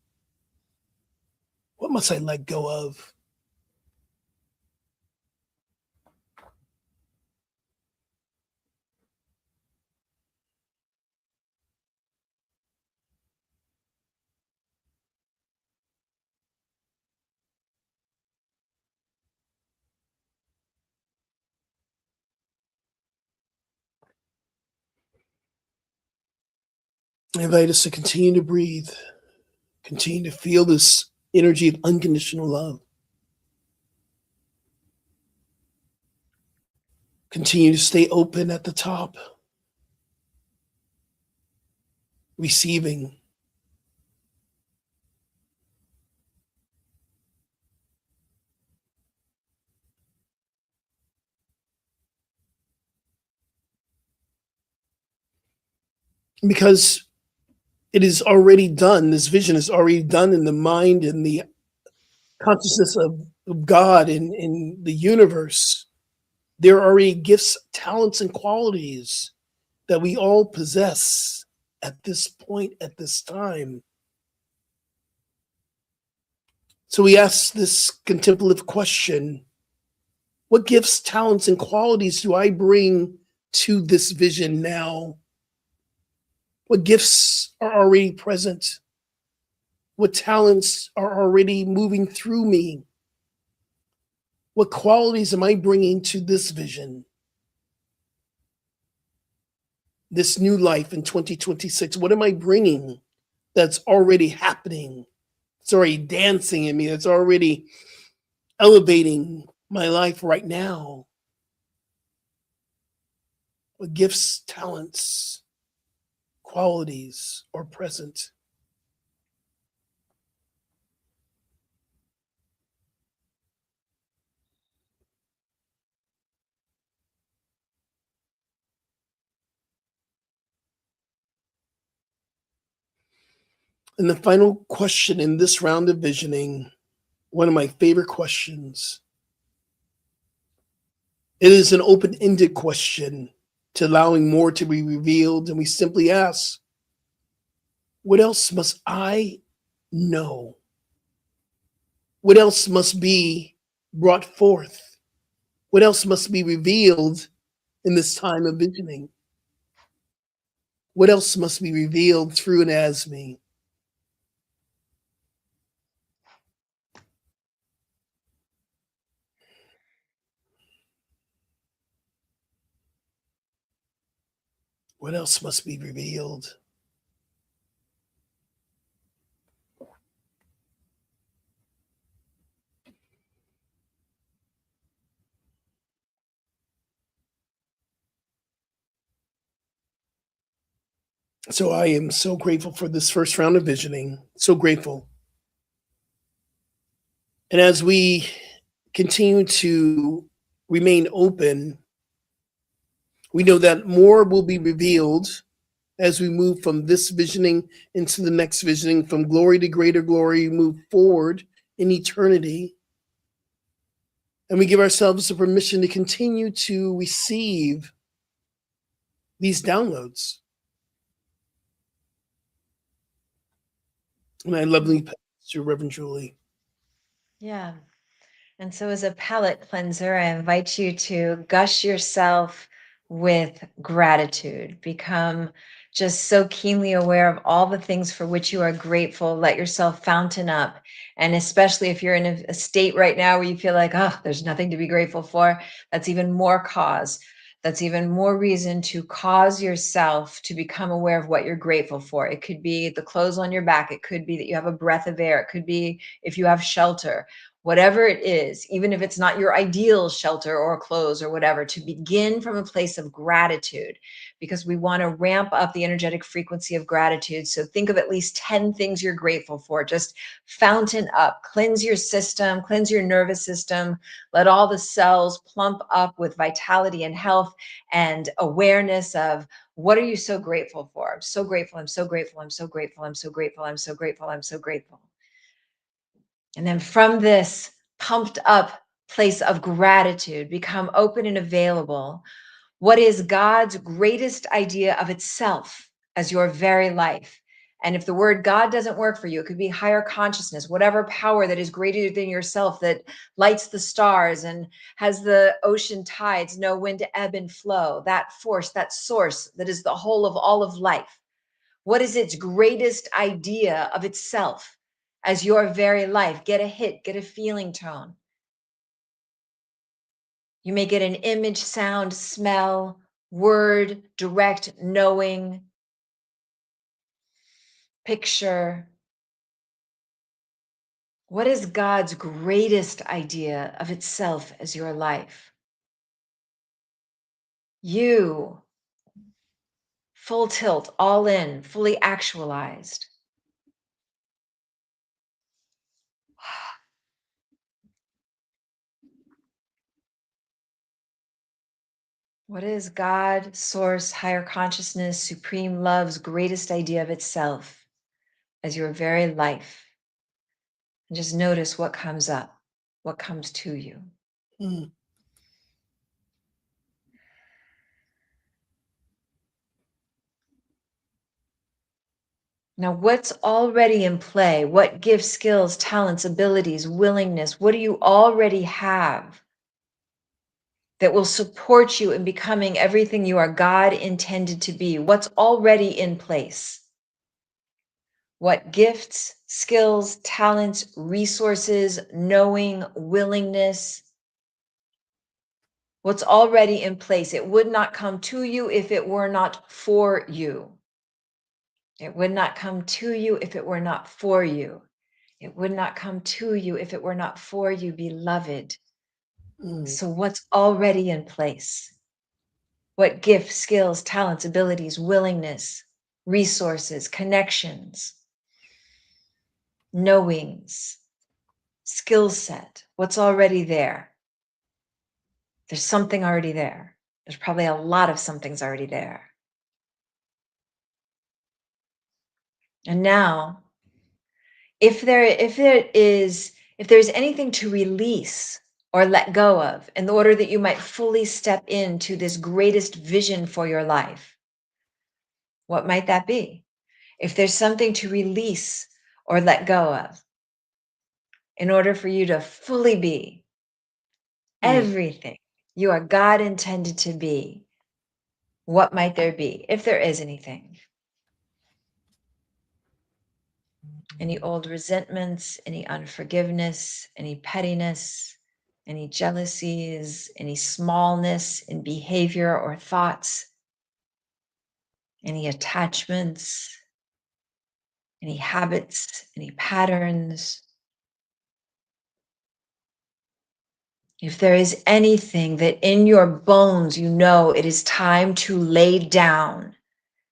Speaker 2: what must I let go of? I invite us to continue to breathe, continue to feel this energy of unconditional love. Continue to stay open at the top, receiving. Because it is already done, this vision is already done in the mind and the consciousness of God in the universe. There are already gifts, talents, and qualities that we all possess at this point, at this time. So we ask this contemplative question: what gifts, talents, and qualities do I bring to this vision now? What gifts are already present? What talents are already moving through me? What qualities am I bringing to this vision? This new life in 2026, what am I bringing that's already happening? It's already dancing in me. It's already elevating my life right now. What gifts, talents, qualities are present? And the final question in this round of visioning, one of my favorite questions. It is an open-ended question to allowing more to be revealed, and we simply ask, what else must I know? What else must be brought forth? What else must be revealed in this time of visioning? What else must be revealed through and as me? What else must be revealed? So I am so grateful for this first round of visioning, so grateful. And as we continue to remain open, we know that more will be revealed as we move from this visioning into the next visioning, from glory to greater glory, move forward in eternity. And we give ourselves the permission to continue to receive these downloads. And I lovingly pass to Reverend Julie.
Speaker 3: Yeah. And so, as a palate cleanser, I invite you to gush yourself with gratitude. Become just so keenly aware of all the things for which you are grateful. Let yourself fountain up. And especially if you're in a state right now where you feel like, oh, there's nothing to be grateful for, that's even more cause. That's even more reason to cause yourself to become aware of what you're grateful for. It could be the clothes on your back. It could be that you have a breath of air. It could be if you have shelter. Whatever it is, even if it's not your ideal shelter or clothes or whatever, to begin from a place of gratitude, because we want to ramp up the energetic frequency of gratitude. So think of at least 10 things you're grateful for. Just fountain up, cleanse your system, cleanse your nervous system, let all the cells plump up with vitality and health and awareness of what are you so grateful for? I'm so grateful, I'm so grateful, I'm so grateful, I'm so grateful, I'm so grateful, I'm so grateful. And then from this pumped up place of gratitude, become open and available. What is God's greatest idea of itself as your very life? And if the word God doesn't work for you, it could be higher consciousness, whatever power that is greater than yourself, that lights the stars and has the ocean tides know when to ebb and flow, that force, that source that is the whole of all of life. What is its greatest idea of itself as your very life? Get a hit, get a feeling tone. You may get an image, sound, smell, word, direct knowing, picture. What is God's greatest idea of itself as your life? You, full tilt, all in, fully actualized. What is God, source, higher consciousness, supreme love's greatest idea of itself as your very life? And just notice what comes up, what comes to you.
Speaker 2: Mm.
Speaker 3: Now, what's already in play? What gifts, skills, talents, abilities, willingness? What do you already have that will support you in becoming everything you are God intended to be? What's already in place? What gifts, skills, talents, resources, knowing, willingness? What's already in place? It would not come to you if it were not for you. It would not come to you if it were not for you. It would not come to you if it were not for you, beloved.
Speaker 2: Mm.
Speaker 3: So, what's already in place? What gifts, skills, talents, abilities, willingness, resources, connections, knowings, skill set? What's already there? There's something already there. There's probably a lot of something's already there. And now, if there's anything to release or let go of in order that you might fully step into this greatest vision for your life, what might that be? If there's something to release or let go of in order for you to fully be everything you are God intended to be, what might there be, if there is anything? Any old resentments, any unforgiveness, any pettiness, any jealousies, any smallness in behavior or thoughts, any attachments, any habits, any patterns. If there is anything that in your bones you know it is time to lay down,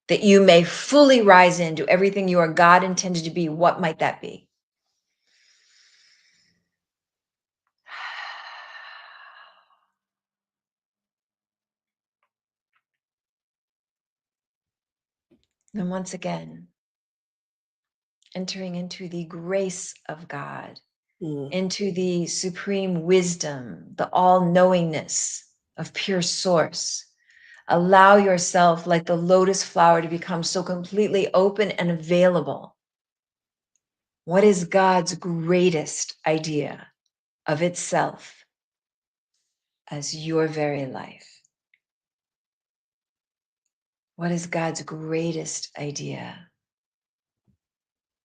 Speaker 3: that you may fully rise into everything you are God intended to be, what might that be? And once again, entering into the grace of God, into the supreme wisdom, the all-knowingness of pure source. Allow yourself, like the lotus flower, to become so completely open and available. What is God's greatest idea of itself as your very life? What is God's greatest idea?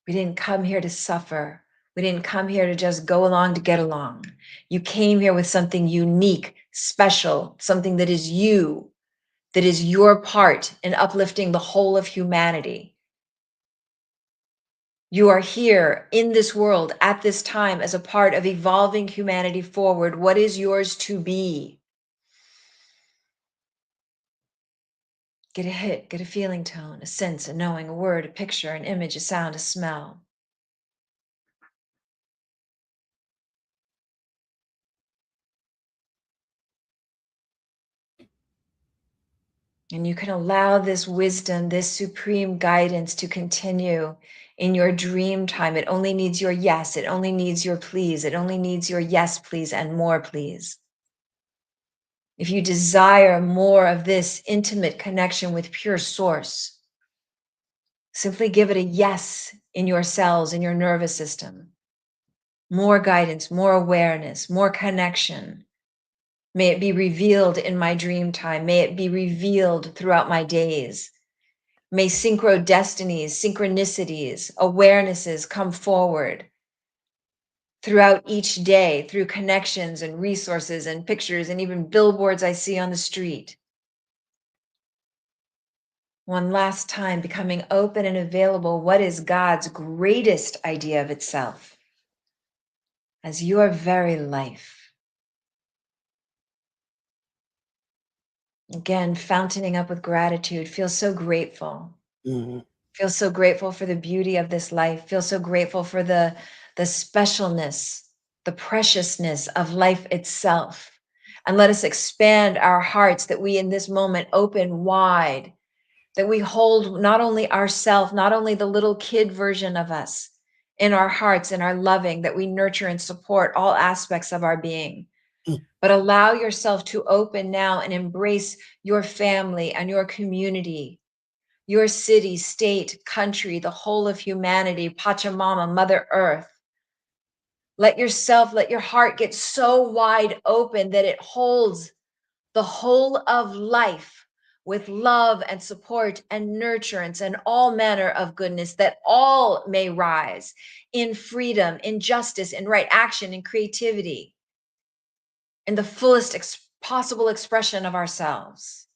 Speaker 3: We didn't come here to suffer. We didn't come here to just go along to get along. You came here with something unique, special, something that is you, that is your part in uplifting the whole of humanity. You are here in this world at this time as a part of evolving humanity forward. What is yours to be? Get a hit, get a feeling tone, a sense, a knowing, a word, a picture, an image, a sound, a smell. And you can allow this wisdom, this supreme guidance to continue in your dream time. It only needs your yes. It only needs your please. It only needs your yes, please, and more, please. If you desire more of this intimate connection with pure source, simply give it a yes in your cells, in your nervous system. More guidance, more awareness, more connection. May it be revealed in my dream time. May it be revealed throughout my days. May synchro destinies, synchronicities, awarenesses come forward throughout each day through connections and resources and pictures and even billboards I see on the street. One last time, becoming open and available. What is God's greatest idea of itself as your very life? Again, fountaining up with gratitude. Feel so grateful. Feel so grateful for the beauty of this life. Feel so grateful for the specialness, the preciousness of life itself. And let us expand our hearts that we in this moment open wide, that we hold not only ourselves, not only the little kid version of us in our hearts and our loving, that we nurture and support all aspects of our being. But allow yourself to open now and embrace your family and your community, your city, state, country, the whole of humanity, Pachamama, Mother Earth. Let your heart get so wide open that it holds the whole of life with love and support and nurturance and all manner of goodness, that all may rise in freedom, in justice, in right action, in creativity, in the fullest possible expression of ourselves.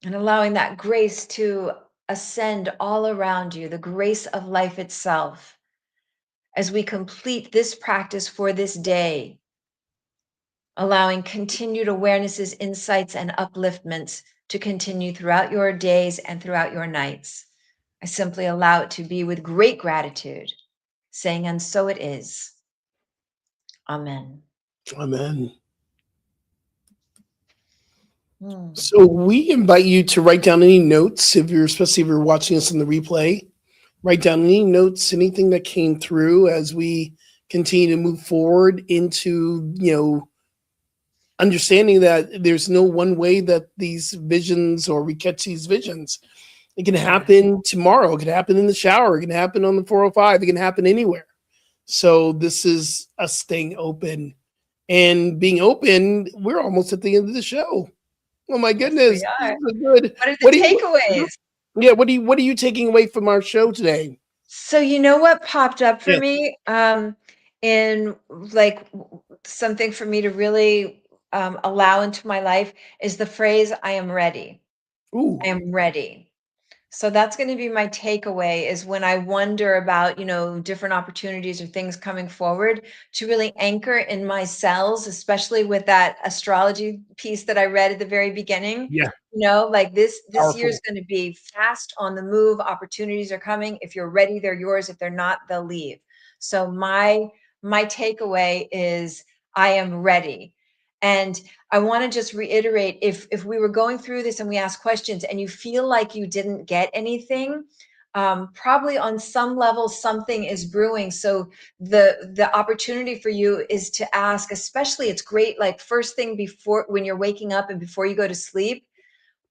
Speaker 3: And allowing that grace to ascend all around you, the grace of life itself, as we complete this practice for this day, allowing continued awarenesses, insights, and upliftments to continue throughout your days and throughout your nights. I simply allow it to be with great gratitude, saying, and so it is. Amen.
Speaker 2: Amen. So we invite you to write down any notes, especially if you're watching us in the replay. Write down any notes, anything that came through as we continue to move forward into, understanding that there's no one way that these visions, or we catch these visions. It can happen tomorrow. It can happen in the shower. It can happen on the 405. It can happen anywhere. So this is us staying open and being open. We're almost at the end of the show. Oh my goodness.
Speaker 3: Yes,
Speaker 2: This is good.
Speaker 3: what are the takeaways?
Speaker 2: What are you taking away from our show today?
Speaker 3: So you know what popped up for me in like something for me to really allow into my life is the phrase, I am ready.
Speaker 2: Ooh.
Speaker 3: I am ready. So that's going to be my takeaway, is when I wonder about, different opportunities or things coming forward, to really anchor in my cells, especially with that astrology piece that I read at the very beginning.
Speaker 2: Yeah.
Speaker 3: Like this
Speaker 2: Powerful.
Speaker 3: year is going to be fast on the move. Opportunities are coming. If you're ready, they're yours. If they're not, they'll leave. So my takeaway is I am ready. And I want to just reiterate, if we were going through this and we ask questions and you feel like you didn't get anything, probably on some level something is brewing. So the opportunity for you is to ask, especially it's great, like first thing before, when you're waking up and before you go to sleep,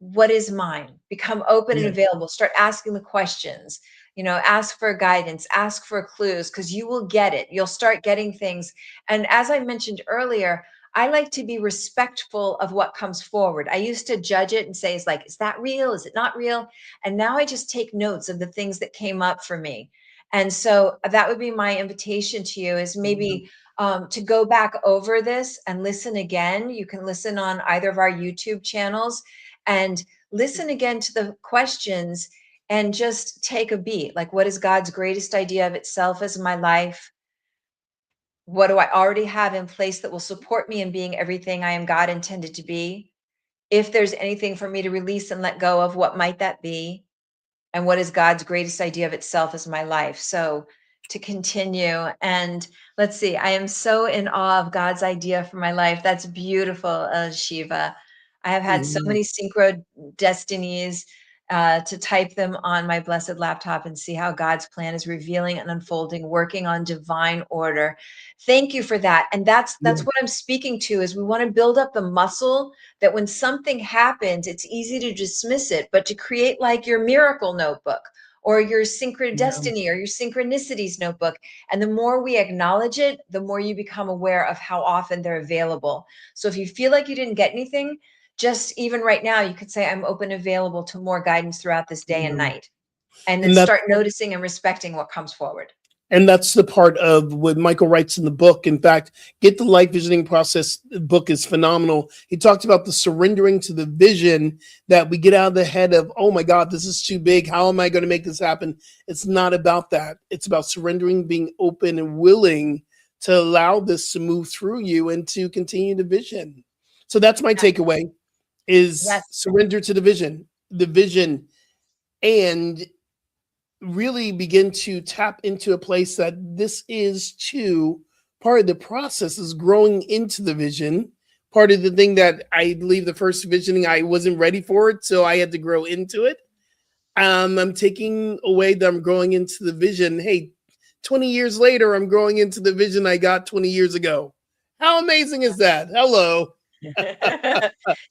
Speaker 3: what is mine? Become open and
Speaker 2: Yeah.
Speaker 3: available. Start asking the questions. Ask for guidance, ask for clues, because you will get it. You'll start getting things. And as I mentioned earlier, I like to be respectful of what comes forward. I used to judge it and say, is that real? Is it not real? And now I just take notes of the things that came up for me. And so that would be my invitation to you, is maybe to go back over this and listen again. You can listen on either of our YouTube channels and listen again to the questions and just take a beat. Like, what is God's greatest idea of itself as my life? What do I already have in place that will support me in being everything I am God intended to be? If there's anything for me to release and let go of, what might that be? And what is God's greatest idea of itself as my life? So to continue, and let's see, I am so in awe of God's idea for my life. That's beautiful, Shiva. I have had so
Speaker 2: Mhm.
Speaker 3: many synchro destinies, to type them on my blessed laptop and see how God's plan is revealing and unfolding, working on divine order. Thank you for that. And that's
Speaker 2: Yeah.
Speaker 3: what I'm speaking to, is we want to build up the muscle that when something happens, it's easy to dismiss it, but to create like your miracle notebook or your
Speaker 2: Yeah.
Speaker 3: synchrodestiny or your synchronicities notebook. And the more we acknowledge it, the more you become aware of how often they're available. So if you feel like you didn't get anything, just even right now, you could say, I'm open, available to more guidance throughout this day and
Speaker 2: Yeah.
Speaker 3: night. And then
Speaker 2: And that's
Speaker 3: start noticing and respecting what comes forward.
Speaker 2: And that's the part of what Michael writes in the book. In fact, Get the Light Visioning Process book is phenomenal. He talked about the surrendering to the vision, that we get out of the head of, oh my God, this is too big. How am I going to make this happen? It's not about that. It's about surrendering, being open and willing to allow this to move through you and to continue the vision. So that's my takeaway, is
Speaker 3: Yes.
Speaker 2: surrender to the vision, and really begin to tap into a place that this is too part of the process, is growing into the vision. Part of the thing that I believe, the first visioning, I wasn't ready for it, so I had to grow into it. I'm taking away that I'm growing into the vision. Hey, 20 years later, I'm growing into the vision I got 20 years ago. How amazing is that? Hello.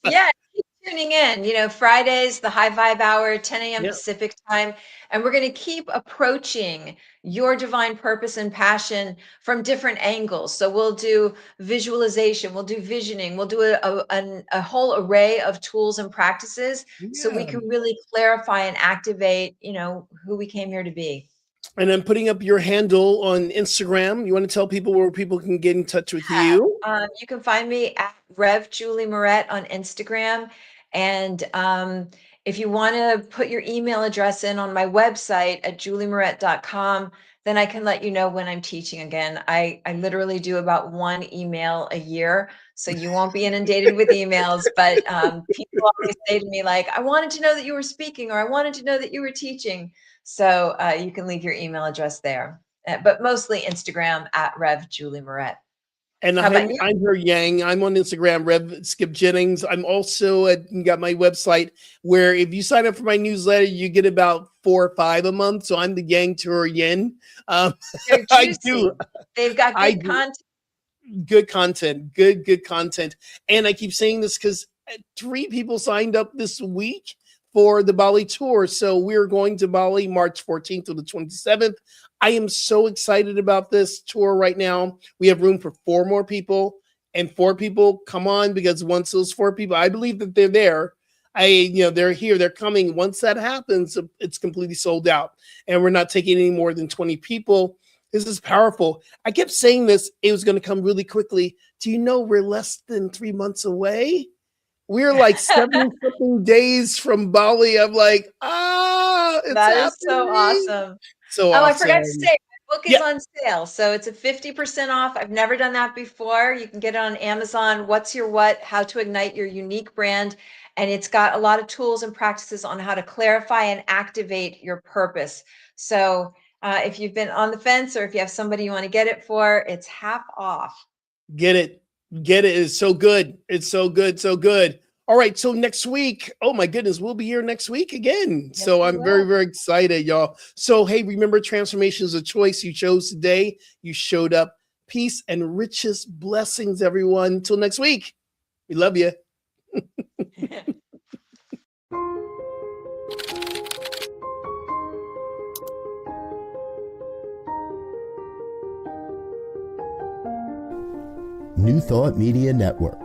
Speaker 3: Yeah, keep tuning in. Fridays, the High Vibe Hour, 10 a.m.
Speaker 2: Yeah.
Speaker 3: Pacific time. And we're going to keep approaching your divine purpose and passion from different angles. So we'll do visualization, we'll do visioning, we'll do a whole array of tools and practices so we
Speaker 2: Yeah.
Speaker 3: can really clarify and activate, who we came here to be.
Speaker 2: And I'm putting up your handle on Instagram. You want to tell people where people can get in touch with you?
Speaker 3: You can find me at Rev Julie Moret on Instagram. And if you want to put your email address in on my website at juliemoret.com, then I can let you know when I'm teaching again. I literally do about one email a year, so you won't be inundated with emails. But people always say to me, like, I wanted to know that you were speaking, or I wanted to know that you were teaching. So you can leave your email address there. But mostly Instagram at Rev Julie Moret.
Speaker 2: And
Speaker 3: How about you?
Speaker 2: I'm her Yang. I'm on Instagram, Rev Skip Jennings. I'm also got my website, where if you sign up for my newsletter, you get about 4 or 5 a month. So I'm the Yang to her Yin.
Speaker 3: They're
Speaker 2: I
Speaker 3: juicy.
Speaker 2: do.
Speaker 3: They've got
Speaker 2: I
Speaker 3: good
Speaker 2: do.
Speaker 3: content.
Speaker 2: Good content, good content. And I keep saying this because 3 people signed up this week for the Bali tour. So we're going to Bali March 14th to the 27th. I am so excited about this tour right now. We have room for 4 more people, and 4 people come on, because once those 4 people, I believe that they're there. They're here, they're coming. Once that happens, it's completely sold out, and we're not taking any more than 20 people. This is powerful. I kept saying this, it was going to come really quickly. Do you know we're less than 3 months away? We're like 70 something days from Bali. I'm like, it's
Speaker 3: That is so
Speaker 2: happening.
Speaker 3: awesome.
Speaker 2: So
Speaker 3: Oh, I forgot to
Speaker 2: awesome.
Speaker 3: say, my book is
Speaker 2: Yeah,
Speaker 3: on sale. So it's a 50% off. I've never done that before. You can get it on Amazon. What's Your What? How to Ignite Your Unique Brand. And it's got a lot of tools and practices on how to clarify and activate your purpose. So if you've been on the fence, or if you have somebody you want to get it for, it's half off.
Speaker 2: get it. Get it. It's so good. It's so good. So good. All right. So next week, oh my goodness, we'll be here next week again.
Speaker 3: Yes,
Speaker 2: So
Speaker 3: we
Speaker 2: I'm
Speaker 3: will.
Speaker 2: very, very excited, y'all. So, hey, remember, transformation is a choice you chose today. You showed up. Peace and richest blessings, everyone. Till next week. We love you.
Speaker 7: New Thought Media Network.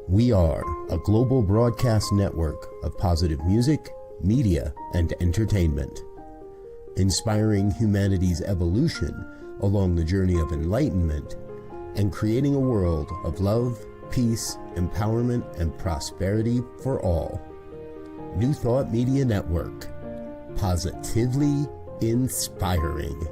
Speaker 7: We are a global broadcast network of positive music, media, and entertainment, inspiring humanity's evolution along the journey of enlightenment and creating a world of love, peace, empowerment, and prosperity for all. New Thought Media Network. Positively inspiring.